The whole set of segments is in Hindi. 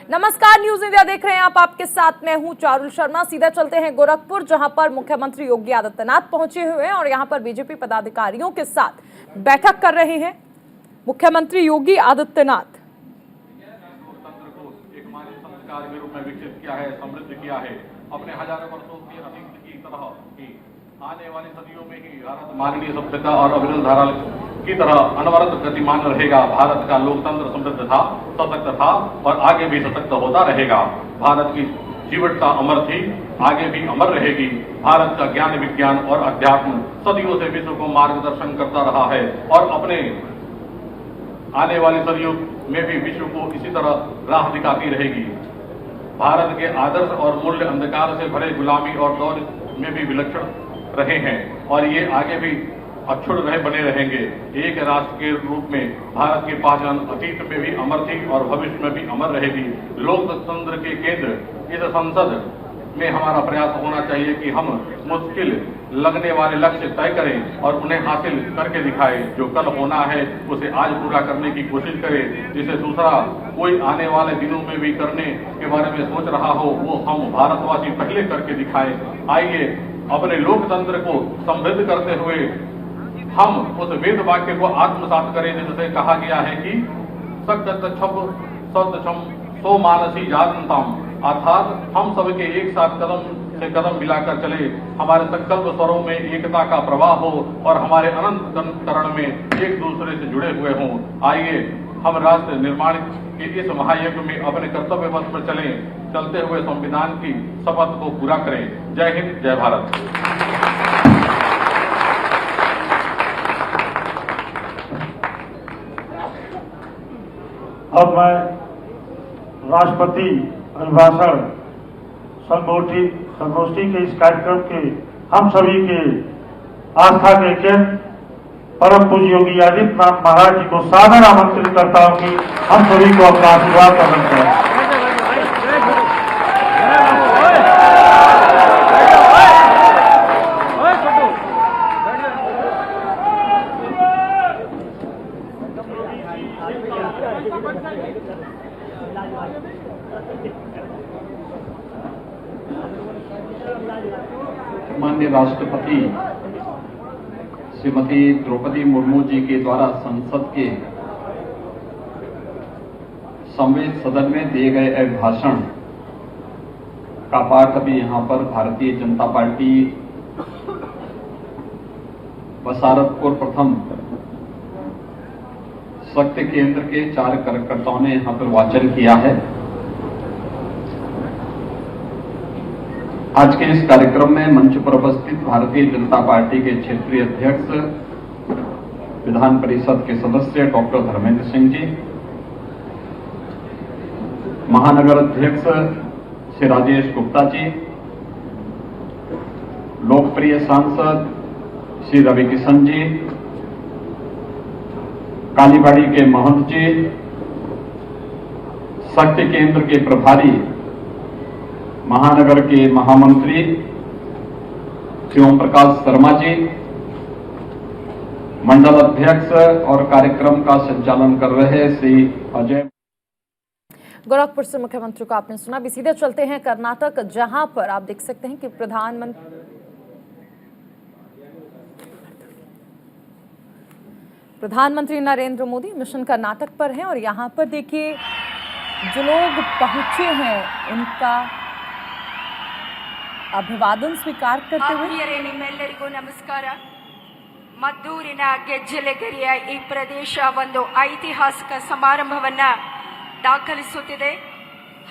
नमस्कार, न्यूज इंडिया देख रहे हैं आप। आपके साथ मैं हूं चारुल शर्मा। सीधा चलते हैं गोरखपुर, जहां पर मुख्यमंत्री योगी आदित्यनाथ पहुंचे हुए हैं और यहां पर बीजेपी पदाधिकारियों के साथ बैठक कर रहे हैं मुख्यमंत्री योगी आदित्यनाथ। लोकतंत्र को एक मानव संस्कार के रूप में विकसित किया है, समृद्ध किया है। अपने हजारों वर्षों की अतीत की तरह की आने वाली सदियों में ही भारत मानवीय सभ्यता और अविरल धारा की तरह अनवरत गतिमान रहेगा। भारत का लोकतंत्र समृद्ध था, सशक्त था और आगे भी सशक्त होता रहेगा। भारत की जीवटता अमर थी, आगे भी अमर रहेगी। भारत का ज्ञान, विज्ञान और अध्यात्म सदियों से विश्व को मार्गदर्शन करता रहा है और अपने आने वाली सदियों में भी विश्व को इसी तरह राह दिखाती रहेगी। भारत के आदर्श और मूल्य अंधकार से भरे गुलामी और दौर में भी विलक्षण रहे हैं और ये आगे भी अक्षुण रहे बने रहेंगे। एक राष्ट्र के रूप में भारत की पहचान अतीत में भी अमर थी और भविष्य में भी अमर रहेगी। लोकतंत्र के केंद्र इस संसद में हमारा प्रयास होना चाहिए कि हम मुश्किल लगने वाले लक्ष्य तय करें और उन्हें हासिल करके दिखाएं। जो कल होना है उसे आज पूरा करने की कोशिश करें। जिसे दूसरा कोई आने वाले दिनों में भी करने के बारे में सोच रहा हो, वो हम भारतवासी पहले करके दिखाएं। आइए अपने लोकतंत्र को समृद्ध करते हुए हम उस वेद वाक्य को आत्मसात करें जिससे कहा गया है कि सो मानसी जानताम, अर्थात हम सबके एक साथ कदम से कदम मिलाकर चले। हमारे संकल्प स्वरों में एकता का प्रवाह हो और हमारे अनंत करण में एक दूसरे से जुड़े हुए हों। आइए हम राष्ट्र निर्माण के इस महायज्ञ में अपने कर्तव्य पथ पर चलें, चलते हुए संविधान की शपथ को पूरा करें। जय हिंद, जय भारत। अब मैं राष्ट्रपति अभिभाषण संगोष्ठी के इस कार्यक्रम के हम सभी के आस्था के केंद्र परम पूज्य योगी आदित्यनाथ महाराज जी को सादर आमंत्रित करता हूं कि हम सभी को अपना आशीर्वाद प्रदान करें। माननीय राष्ट्रपति श्रीमती द्रौपदी मुर्मू जी के द्वारा संसद के संवित सदन में दिए गए अभिभाषण का पाठ अभी यहां पर भारतीय जनता पार्टी बसारतपुर प्रथम शक्ति केंद्र के 4 कार्यकर्ताओं ने यहां पर वाचन किया है। आज के इस कार्यक्रम में मंच पर उपस्थित भारतीय जनता पार्टी के क्षेत्रीय अध्यक्ष विधान परिषद के सदस्य डॉक्टर धर्मेंद्र सिंह जी, महानगर अध्यक्ष श्री राजेश गुप्ता जी, लोकप्रिय सांसद श्री रवि किशन जी, कालीबाड़ी के महंत जी, शक्ति केंद्र के प्रभारी महानगर के महामंत्री श्री ओम प्रकाश शर्मा जी, मंडल अध्यक्ष और कार्यक्रम का संचालन कर रहे श्री अजय। गोरखपुर से मुख्यमंत्री को आपने सुना। भी सीधे चलते हैं कर्नाटक, जहां पर आप देख सकते हैं कि प्रधानमंत्री नरेंद्र मोदी मिशन कर्नाटक पर हैं और यहां पर देखिए जो लोग पहुंचे हैं उनका अभिवादन स्वीकार करते हुए। ನಿಮ್ಮೆಲ್ಲರಿಗೂ ನಮಸ್ಕಾರ। ಮದ್ದೂರಿನ ಗೆಜ್ಜೆಲೆಗೆರೆಯ ಈ ಪ್ರದೇಶ ಒಂದು ಐತಿಹಾಸಿಕ ಸಮಾರಂಭವನ್ನ ದಾಖಲಿಸುತ್ತಿದೆ।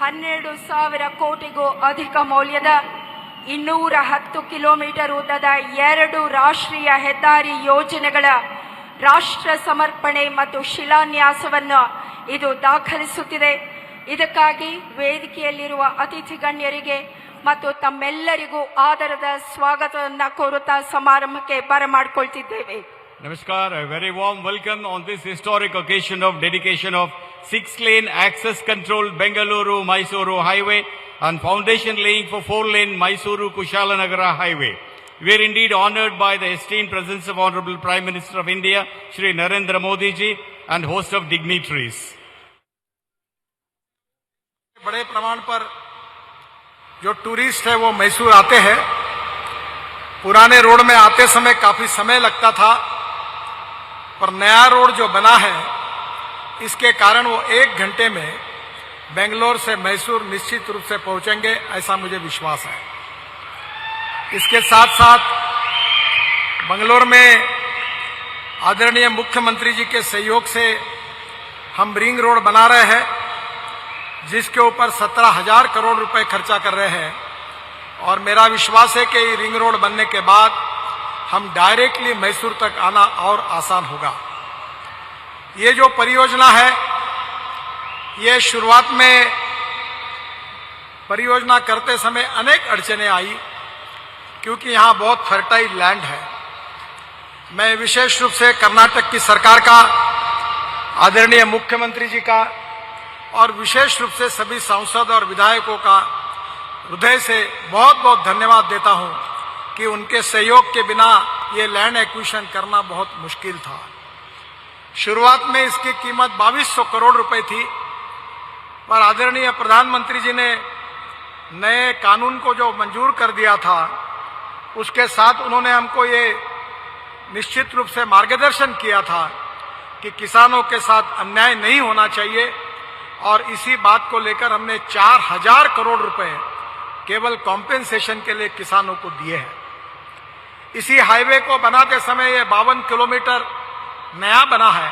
12,000 ಕೋಟಿಗೂ ಅಧಿಕ ಮೌಲ್ಯದ 210 ಕಿಲೋಮೀಟರ್ ಉದ್ದದ 2 ರಾಷ್ಟ್ರೀಯ ಹೆದ್ದಾರಿ ಯೋಜನೆಗಳ ರಾಷ್ಟ್ರ ಸಮರ್ಪಣೆ ಮತ್ತು ಶಿಲಾನ್ಯಾಸವನ್ನು ಇದು ದಾಖಲಿಸುತ್ತಿದೆ। ಇದಕ್ಕಾಗಿ ವೇದಿಕೆಯಲ್ಲಿರುವ ಅತಿಥಿ ಗಣ್ಯರಿಗೆ ಮತ್ತು ತಮ್ಮೆಲ್ಲರಿಗೂ ಆದರದ ಸ್ವಾಗತವನ್ನು ಕೋರುತ್ತಾ ಸಮಾರಂಭಕ್ಕೆ ಬರಮಾಡಿಕೊಳ್ತಿದ್ದೇವೆ। Namaskar, a very warm welcome on this historic occasion of dedication of 6-lane access controlled Bengaluru-Mysuru highway and foundation laying for 4-lane Mysuru-Kushalanagara highway. We are indeed honored by the esteemed presence of Honorable Prime Minister of India, Shri Narendra Modi ji, and host of dignitaries. बड़े प्रमाण पर जो टूरिस्ट है वो मैसूर आते हैं। पुराने रोड में आते समय काफी समय लगता था, पर नया रोड जो बना है इसके कारण वो 1 घंटे में बेंगलोर से मैसूर निश्चित रूप से पहुंचेंगे, ऐसा मुझे विश्वास है। इसके साथ साथ बेंगलोर में आदरणीय मुख्यमंत्री जी के सहयोग से हम रिंग रोड बना रहे हैं, जिसके ऊपर 17,000 करोड़ रुपए खर्चा कर रहे हैं। और मेरा विश्वास है कि रिंग रोड बनने के बाद हम डायरेक्टली मैसूर तक आना और आसान होगा। ये जो परियोजना है, ये शुरुआत में परियोजना करते समय अनेक अड़चनें आई, क्योंकि यहाँ बहुत फर्टाइल लैंड है। मैं विशेष रूप से कर्नाटक की सरकार का, आदरणीय मुख्यमंत्री जी का और विशेष रूप से सभी सांसद और विधायकों का हृदय से बहुत बहुत धन्यवाद देता हूं कि उनके सहयोग के बिना ये लैंड एक्विजिशन करना बहुत मुश्किल था। शुरुआत में इसकी कीमत 2200 करोड़ रुपए थी, पर आदरणीय प्रधानमंत्री जी ने नए कानून को जो मंजूर कर दिया था, उसके साथ उन्होंने हमको ये निश्चित रूप से मार्गदर्शन किया था कि किसानों के साथ अन्याय नहीं होना चाहिए, और इसी बात को लेकर हमने 4000 करोड़ रुपए केवल कॉम्पेंसेशन के लिए किसानों को दिए हैं। इसी हाईवे को बनाते समय ये 52 किलोमीटर नया बना है,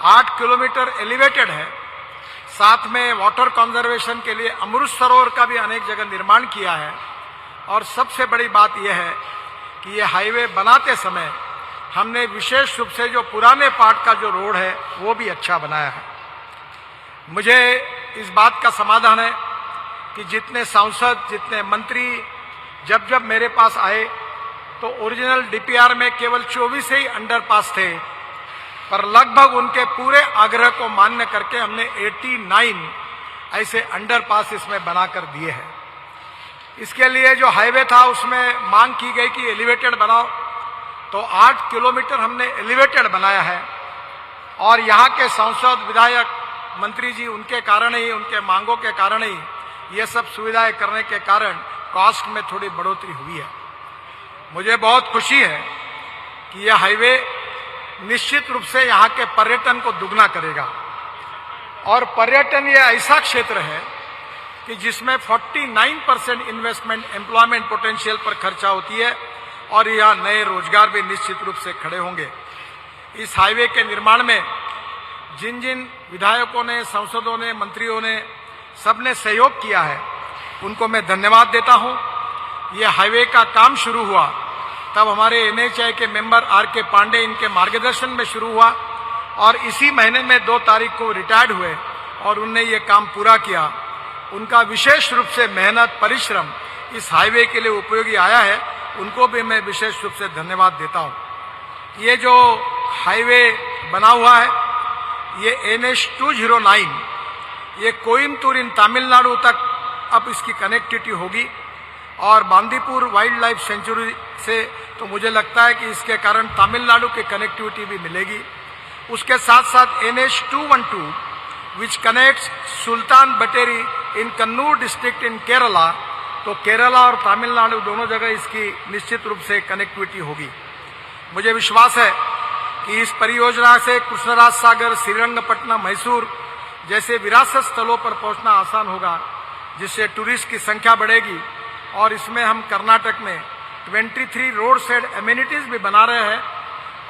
8 किलोमीटर एलिवेटेड है, साथ में वाटर कंजर्वेशन के लिए अमृत सरोवर का भी अनेक जगह निर्माण किया है। और सबसे बड़ी बात यह है कि ये हाईवे बनाते समय हमने विशेष रूप से जो पुराने पार्ट का जो रोड है वो भी अच्छा बनाया है। मुझे इस बात का समाधान है कि जितने सांसद, जितने मंत्री जब जब मेरे पास आए तो ओरिजिनल डीपीआर में केवल 24 ही अंडरपास थे, पर लगभग उनके पूरे आग्रह को मान्य करके हमने 89 ऐसे अंडरपास इसमें बनाकर दिए हैं। इसके लिए जो हाईवे था उसमें मांग की गई कि एलिवेटेड बनाओ, तो 8 किलोमीटर हमने एलिवेटेड बनाया है। और यहाँ के सांसद, विधायक, मंत्री जी, उनके कारण ही, उनके मांगों के कारण ही ये सब सुविधाएं करने के कारण कॉस्ट में थोड़ी बढ़ोतरी हुई है। मुझे बहुत खुशी है कि यह हाईवे निश्चित रूप से यहाँ के पर्यटन को दुगना करेगा। और पर्यटन ये ऐसा क्षेत्र है कि जिसमें 49% इन्वेस्टमेंट एम्प्लॉयमेंट पोटेंशियल पर खर्चा होती है, और यहाँ नए रोजगार भी निश्चित रूप से खड़े होंगे। इस हाईवे के निर्माण में जिन जिन विधायकों ने, सांसदों ने, मंत्रियों ने, सबने सहयोग किया है, उनको मैं धन्यवाद देता हूं। ये हाईवे का काम शुरू हुआ तब हमारे NHAI के मेंबर RK पांडे, इनके मार्गदर्शन में शुरू हुआ, और इसी महीने में 2 तारीख को रिटायर्ड हुए और उनने ये काम पूरा किया। उनका विशेष रूप से मेहनत, परिश्रम इस हाईवे के लिए उपयोगी आया है, उनको भी मैं विशेष रूप से धन्यवाद देता हूं। ये जो हाईवे बना हुआ है, ये NH 209, ये कोयम्बटूर इन तमिलनाडु तक अब इसकी कनेक्टिविटी होगी, और बांदीपुर वाइल्ड लाइफ सेंचुरी से तो मुझे लगता है कि इसके कारण तमिलनाडु की कनेक्टिविटी भी मिलेगी। उसके साथ साथ NH 212 which connects Sultan Bathery in Kannur district in Kerala, तो केरला और तमिलनाडु दोनों जगह इसकी निश्चित रूप से कनेक्टिविटी होगी। मुझे विश्वास है कि इस परियोजना से कृष्णराज सागर, श्रीरंगपट्टनम, मैसूर जैसे विरासत स्थलों पर पहुंचना आसान होगा, जिससे टूरिस्ट की संख्या बढ़ेगी। और इसमें हम कर्नाटक में 23 रोड साइड एमिनिटीज भी बना रहे हैं,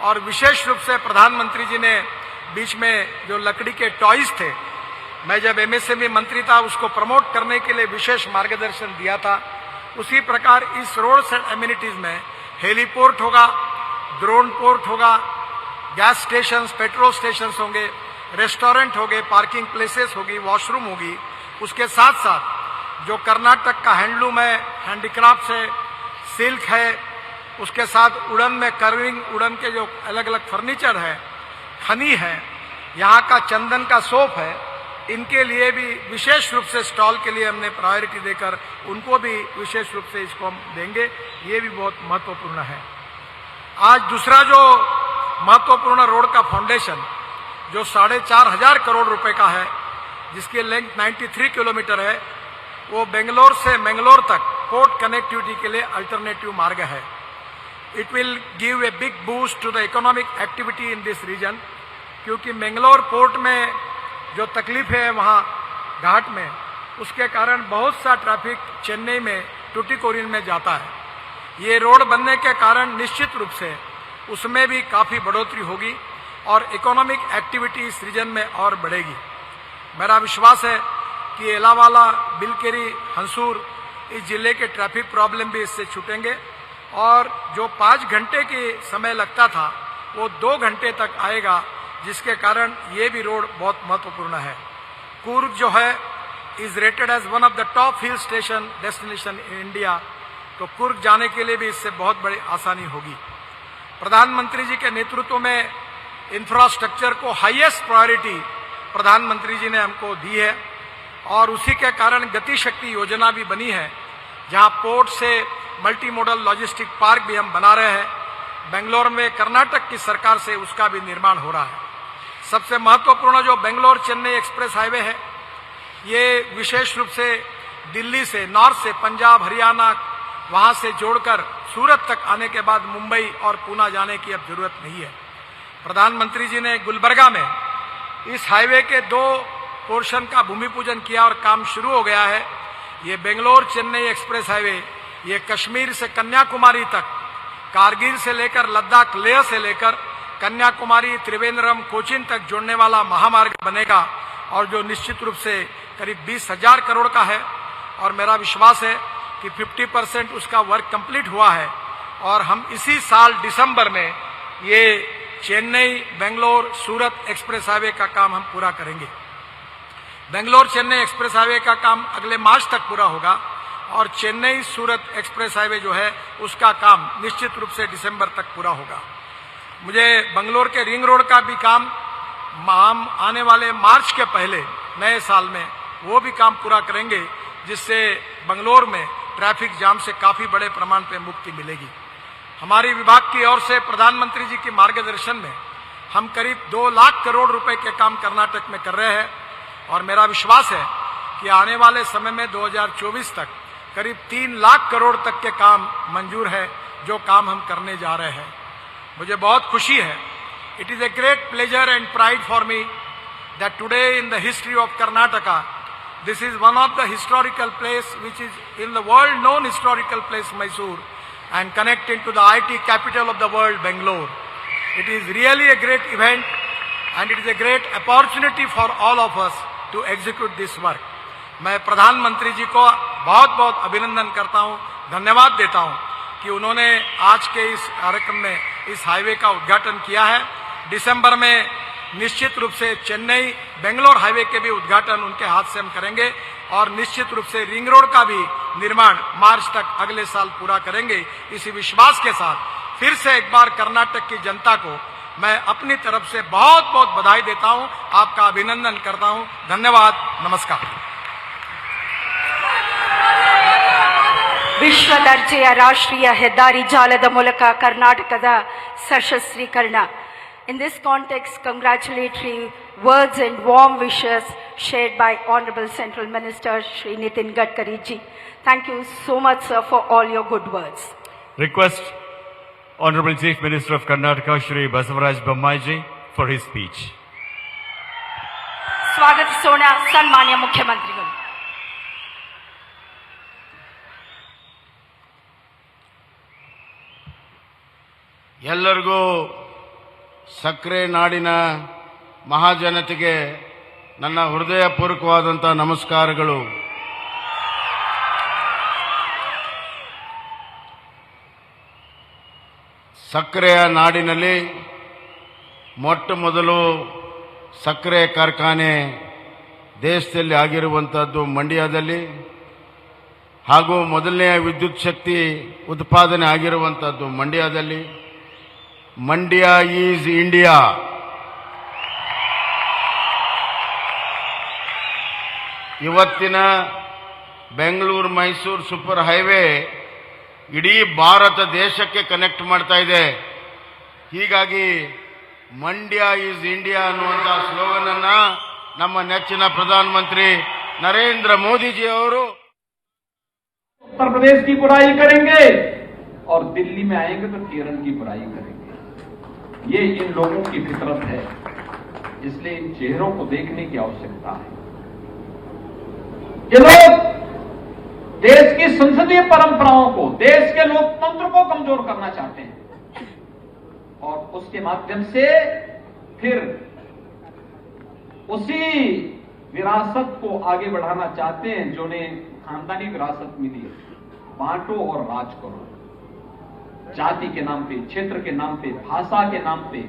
और विशेष रूप से प्रधानमंत्री जी ने बीच में जो लकड़ी के टॉयज थे, मैं जब MSME मंत्री था उसको प्रमोट करने के लिए विशेष मार्गदर्शन दिया था। उसी प्रकार इस रोड साइड एमिनिटीज में हेलीपोर्ट होगा, ड्रोन पोर्ट होगा, गैस स्टेशन, पेट्रोल स्टेशन होंगे, रेस्टोरेंट होंगे, पार्किंग प्लेसेस होगी, वॉशरूम होगी। उसके साथ साथ जो कर्नाटक का हैंडलूम है, हैंडीक्राफ्ट है, सिल्क है, उसके साथ उड़न में कर्विंग, उड़न के जो अलग अलग फर्नीचर है, खनी है, यहाँ का चंदन का सोप है, इनके लिए भी विशेष रूप से स्टॉल के लिए हमने प्रायोरिटी देकर उनको भी विशेष रूप से इसको हम देंगे। ये भी बहुत महत्वपूर्ण है। आज दूसरा जो महत्वपूर्ण रोड का फाउंडेशन जो 4,500 करोड़ रुपए का है, जिसकी लेंथ 93 किलोमीटर है, वो बेंगलोर से मंगलोर तक पोर्ट कनेक्टिविटी के लिए अल्टरनेटिव मार्ग है। It will give a big boost to the economic activity in this region, क्योंकि मंगलोर पोर्ट में जो तकलीफ है वहाँ घाट में, उसके कारण बहुत सा ट्रैफिक चेन्नई में टुटीकोरिन में जाता है। ये रोड बनने के कारण निश्चित रूप से उसमें भी काफ़ी बढ़ोतरी होगी और इकोनॉमिक एक्टिविटी इस रीजन में और बढ़ेगी। मेरा विश्वास है कि एलावाला, बिलकेरी, हंसूर इस जिले के ट्रैफिक प्रॉब्लम भी इससे छूटेंगे और जो 5 घंटे के समय लगता था वो 2 घंटे तक आएगा, जिसके कारण ये भी रोड बहुत महत्वपूर्ण है। कूर्ग जो है is rated as one of the top hill station destination in India, तो कुर्ग जाने के लिए भी इससे बहुत बड़ी आसानी होगी। प्रधानमंत्री जी के नेतृत्व में इंफ्रास्ट्रक्चर को हाईएस्ट प्रायोरिटी प्रधानमंत्री जी ने हमको दी है और उसी के कारण गति शक्ति योजना भी बनी है, जहां पोर्ट से मल्टी मॉडल लॉजिस्टिक पार्क भी हम बना रहे हैं। बेंगलोर में कर्नाटक की सरकार से उसका भी निर्माण हो रहा है। सबसे महत्वपूर्ण जो बेंगलोर चेन्नई एक्सप्रेस हाईवे है, ये विशेष रूप से दिल्ली से, नॉर्थ से, पंजाब, हरियाणा, वहां से जोड़कर सूरत तक आने के बाद मुंबई और पूना जाने की अब जरूरत नहीं है। प्रधानमंत्री जी ने गुलबर्गा में इस हाईवे के 2 पोर्शन का भूमि पूजन किया और काम शुरू हो गया है। ये बेंगलोर चेन्नई एक्सप्रेस हाईवे ये कश्मीर से कन्याकुमारी तक, कारगिल से लेकर लद्दाख, लेह से लेकर कन्याकुमारी, त्रिवेंद्रम, कोचीन तक जोड़ने वाला महामार्ग बनेगा और जो निश्चित रूप से करीब 20,000 करोड़ का है और मेरा विश्वास है कि 50% उसका वर्क कंप्लीट हुआ है और हम इसी साल दिसंबर में ये चेन्नई बेंगलोर सूरत एक्सप्रेस हाईवे का काम हम पूरा करेंगे। बेंगलोर चेन्नई एक्सप्रेस हाईवे का काम अगले मार्च तक पूरा होगा और चेन्नई सूरत एक्सप्रेस हाईवे जो है उसका काम निश्चित रूप से दिसंबर तक पूरा होगा। मुझे बंगलोर के रिंग रोड का भी काम हम आने वाले मार्च के पहले नए साल में वो भी काम पूरा करेंगे, जिससे बंगलोर में ट्रैफिक जाम से काफी बड़े प्रमाण पे मुक्ति मिलेगी। हमारी विभाग की ओर से प्रधानमंत्री जी के मार्गदर्शन में हम करीब 2 लाख करोड़ रुपए के काम कर्नाटक में कर रहे हैं और मेरा विश्वास है कि आने वाले समय में 2024 तक करीब 3 लाख करोड़ तक के काम मंजूर है, जो काम हम करने जा रहे हैं। मुझे बहुत खुशी है। It is a great pleasure and pride for me that today in the history of Karnataka this is one of the historical place which is in the world known historical place Mysore and connected to the IT capital of the world Bangalore. It is really a great event and it is a great opportunity for all of us to execute this work. मैं प्रधानमंत्री जी को बहुत बहुत अभिनंदन करता हूँ, धन्यवाद देता हूँ कि उन्होंने आज के इस कार्यक्रम में इस हाईवे का उद्घाटन किया है। दिसंबर में निश्चित रूप से चेन्नई बेंगलोर हाईवे के भी उद्घाटन उनके हाथ से हम करेंगे और निश्चित रूप से रिंग रोड का भी निर्माण मार्च तक अगले साल पूरा करेंगे। इसी विश्वास के साथ फिर से एक बार कर्नाटक की जनता को मैं अपनी तरफ से बहुत बहुत बधाई देता हूं, आपका अभिनंदन करता हूं। धन्यवाद, नमस्कार। ವಿಶ್ವ ದರ್ಜೆಯ ರಾಷ್ಟ್ರೀಯ ಹೆದ್ದಾರಿ ಜಾಲದ ಮೂಲಕ ಕರ್ನಾಟಕದ ಸಶಸ್ತ್ರೀಕರಣ. In this context, congratulatory words and warm wishes shared by Honorable Central Minister Shri Nitin Gadkari ji. Thank you so much, sir, for all your good words. Request Honorable Chief Minister of Karnataka Shri Basavaraj Bommai ji for his speech. ಸ್ವಾಗತಿಸೋಣ ಸನ್ಮಾನ್ಯ ಮುಖ್ಯಮಂತ್ರಿಗಳು. ಎಲ್ಲರಿಗೂ ಸಕ್ಕರೆ ನಾಡಿನ ಮಹಾಜನತೆಗೆ ನನ್ನ ಹೃದಯಪೂರ್ವಕವಾದಂಥ ನಮಸ್ಕಾರಗಳು. ಸಕ್ಕರೆಯ ನಾಡಿನಲ್ಲಿ ಮೊಟ್ಟ ಮೊದಲು ಸಕ್ಕರೆ ಕಾರ್ಖಾನೆ ದೇಶದಲ್ಲಿ ಆಗಿರುವಂಥದ್ದು ಮಂಡ್ಯದಲ್ಲಿ, ಹಾಗೂ ಮೊದಲನೆಯ ವಿದ್ಯುತ್ ಶಕ್ತಿ ಉತ್ಪಾದನೆ ಆಗಿರುವಂಥದ್ದು ಮಂಡ್ಯದಲ್ಲಿ. Mandya is India. ಇವತ್ತಿನ ಬೆಂಗಳೂರು ಮೈಸೂರು ಸೂಪರ್ ಹೈವೇ ಇಡೀ ಭಾರತ ದೇಶಕ್ಕೆ ಕನೆಕ್ಟ್ ಮಾಡ್ತಾ ಇದೆ. ಹೀಗಾಗಿ ಮಂಡ್ಯ ಈಸ್ ಇಂಡಿಯಾ ಅನ್ನುವಂಥ ಸ್ಲೋಗನ್ ಅನ್ನ ನಮ್ಮ ನೆಚ್ಚಿನ ಪ್ರಧಾನಮಂತ್ರಿ ನರೇಂದ್ರ ಮೋದಿಜಿ ಅವರು उत्तर प्रदेश की बुराई करेंगे और दिल्ली में आएंगे तो केरल की बुराई करेंगे। ये इन लोगों की फितरत है, इसलिए इन चेहरों को देखने की आवश्यकता है। ये लोग देश की संसदीय परंपराओं को, देश के लोकतंत्र को कमजोर करना चाहते हैं और उसके माध्यम से फिर उसी विरासत को आगे बढ़ाना चाहते हैं जो उन्हें खानदानी विरासत मिली है। बांटो और राज करो, जाति के नाम पे, क्षेत्र के नाम पे, भाषा के नाम पे,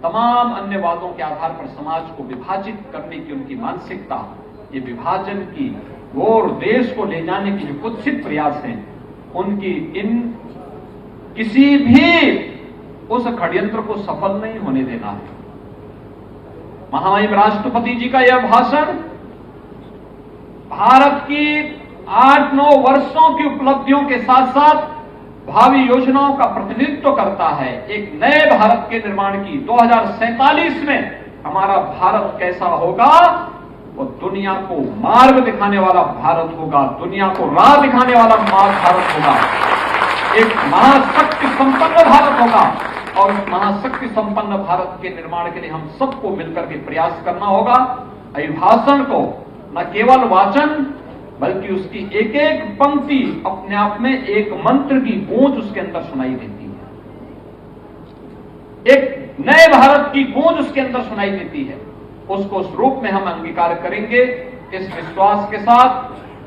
तमाम अन्य वादों के आधार पर समाज को विभाजित करने की उनकी मानसिकता, ये विभाजन की और देश को ले जाने के जो कुत्सित प्रयास हैं, उनकी इन किसी भी उस षड्यंत्र को सफल नहीं होने देना है। महामहिम राष्ट्रपति जी का यह भाषण भारत की 8-9 वर्षों की उपलब्धियों के साथ साथ भावी योजनाओं का प्रतिनिधित्व करता है। एक नए भारत के निर्माण की 2047 में हमारा भारत कैसा होगा, वो दुनिया को मार्ग दिखाने वाला भारत होगा, दुनिया को राह दिखाने वाला भारत होगा, एक महाशक्ति संपन्न भारत होगा। और उस महाशक्ति संपन्न भारत के निर्माण के लिए हम सबको मिलकर के प्रयास करना होगा। अभिभाषण को न केवल वाचन बल्कि उसकी एक एक पंक्ति अपने आप में एक मंत्र की गूंज उसके अंदर सुनाई देती है, एक नए भारत की गूंज उसके अंदर सुनाई देती है। उसको उस रूप में हम अंगीकार करेंगे। इस विश्वास के साथ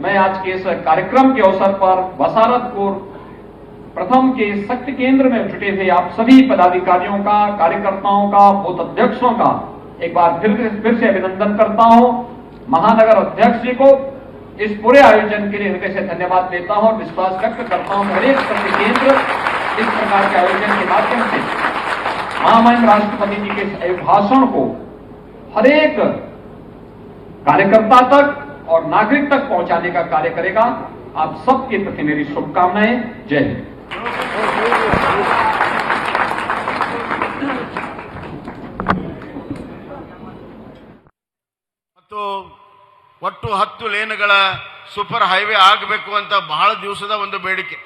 मैं आज के इस कार्यक्रम के अवसर पर बसारतपुर प्रथम के शक्ति केंद्र में जुटे हुए आप सभी पदाधिकारियों का, कार्यकर्ताओं का, बूथ अध्यक्षों का एक बार फिर से अभिनंदन करता हूं। महानगर अध्यक्ष जी को इस पूरे आयोजन के लिए हृदय से धन्यवाद देता हूं और विश्वास व्यक्त करता हूं हर एक शक्ति केंद्र इस प्रकार के आयोजन के माध्यम से महामहिम राष्ट्रपति जी के अभिभाषण को हर एक कार्यकर्ता तक और नागरिक तक पहुंचाने का कार्य करेगा। आप सबके प्रति मेरी शुभकामनाएं। जय हिंद। ಮತ್ತು ಒಟ್ಟು 10 ಲೇನ್ಗಳ ಸೂಪರ್ ಹೈವೇ ಆಗಬೇಕು ಅಂತ ಬಹಳ ದಿವಸದ ಒಂದು ಬೇಡಿಕೆ.